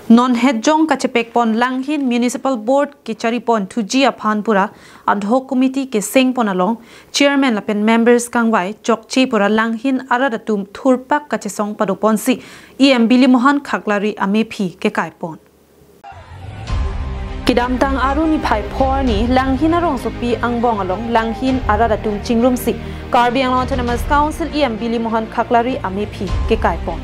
Non Hedjong Kachepek Pon Langhin Municipal Board ke Charipon Tuji Aphanpura ad hoc committee ke Seng Ponalong chairman lapen members kangwai Chokchi Pura Langhin Aradatum Thurpak Kachesong Padoponsi EM Bilimohan Khaklary amephi kekai pon Kidamtang aruni phai phorni Langhin arongsopi angbong along Langhin Aradatum Chingrumsi Karbiang Autonomous Council EM Bilimohan Khaklary amephi kekai pon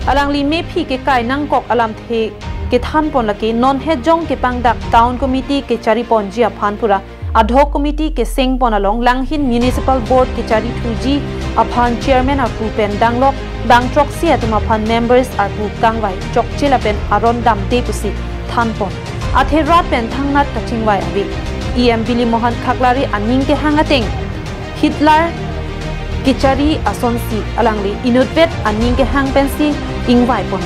Alangli mephi kekai nangkok alam the ke than pon laki non Hedjong ke pangdak town committee ke Charipon ji aphanpura ad hoc committee ke Seng Ponalong Langhin Municipal Board ke Chari 2G aphan chairman apu pen danglok dangtrok si atuma phan members apu kangwai chokchela pen aron dam te pusi than pon athera pen thangnat kachingwai abi EM Bilimohan Khaklary aning ke hangateng Hitler Kichari asonsi alangli inutvet aning ke hang pensi ingwai pon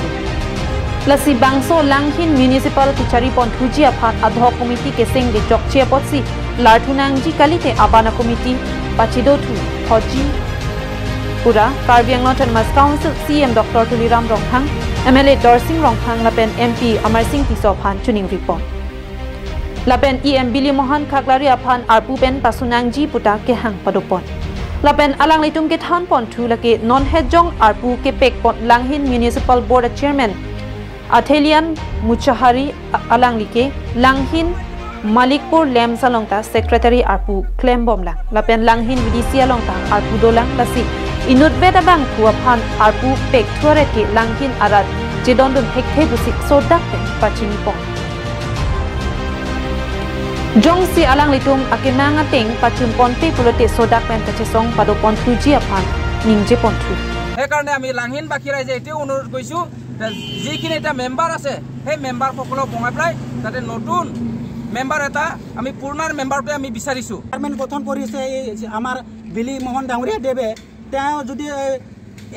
lasi bangso Langhin Municipal Kichari pon thuji aphat ad hoc committee ke Seng de chokche potsi larthunang ji kalite abana committee pachido thu hoji pura Karbiang Autonomous Council CM Dr. Tuliram Rongthang MLA Dorsing Rongthang lapen MP Amar Singh Tisophan tuning report lapen EM Bilimohan Khaklary aphan arpu pen pasunang ji puta ke hang padopon Lapen alang litum ke than pon thu lake non Hedjong arpu ke pek pon Langhin Municipal Board Chairman Athelian Muchahari alang like Langhin Malikpur Lem Salongta Secretary arpu Klembom lang lapen Langhin VDC alongta arpu dolang lasi inut beta bang thuaphan arpu pek thuare ke Langhin arat jedondun hekhe busik sodak pe pachini pon Jong si alang litum akimanga ting pachun ponte pulote sodak pen kachesong padopon tuji aphan ningje pontu he karone ami Langhin bakirai je ete onurod koisu jikini eta member ase he member kokolo bongai plai tate notun member eta ami purnar member te ami bisarisu chairman গঠন কৰিছে আমাৰ বিলিমোহন ডাঙৰীয়া দেবে তেওঁ যদি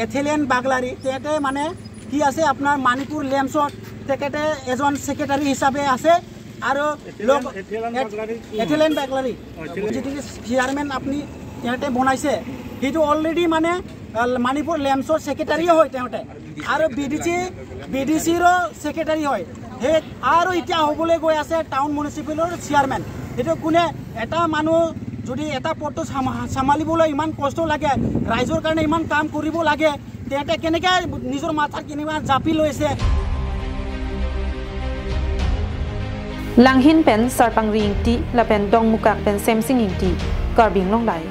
এথেলিয়ান বাগলাৰী তেতে মানে কি আছে আপোনাৰ মণিপুৰ লেমছত তেকেতে এজন সেক্ৰেটাৰী হিচাপে আছে আৰু এথেলিয়ান বাগলাৰী যেটি চেয়াৰম্যান আপুনি তেতে বনাইছে হিটো অলৰেডি মানে মণিপুৰ লেমছৰ সেক্ৰেটাৰী হয় তেতে আৰু বিডিসি ৰ সেক্ৰেটাৰী হয় হে আৰু ইতিয়া হ'বলৈ গৈ আছে টাউন মিউনিচিপালৰ চেয়াৰম্যান এটো কোনে এটা মানুহ যদি এটা পদটো সামালিবলৈ ইমান কষ্ট লাগে ৰাইজৰ কাৰণে ইমান কাম কৰিব লাগে তেতে কেনেকৈ নিজৰ মাথাৰ কিনিবা জাপি লৈছে Langhin pen sarpang ring ti lapen dong mukak pen semsing ing ti Karbing long lai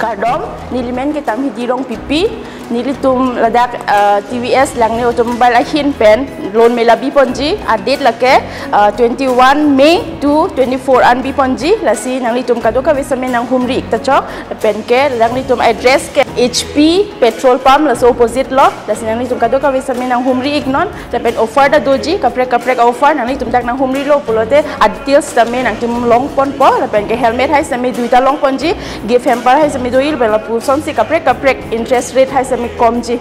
Kardom nilimen ke tam hidirong pipi nilitum ladak TVS Langhin automobile ahin pen loan mela biponji update lake 21 May to 24 an biponji lasi nanglitum kadoka vesame nang humri iktacho pen ke nanglitum address ke HP petrol pump laso opposite lo lasi nanglitum kadoka vesame nang humri ignon pen offer da doji kaprek offer nanglitum dak nang humri lo pulote details tame nang tim long pon po pen ke helmet hai same duita long ponji gift hamper hai same doil bela puson si kaprek interest rate hai same komji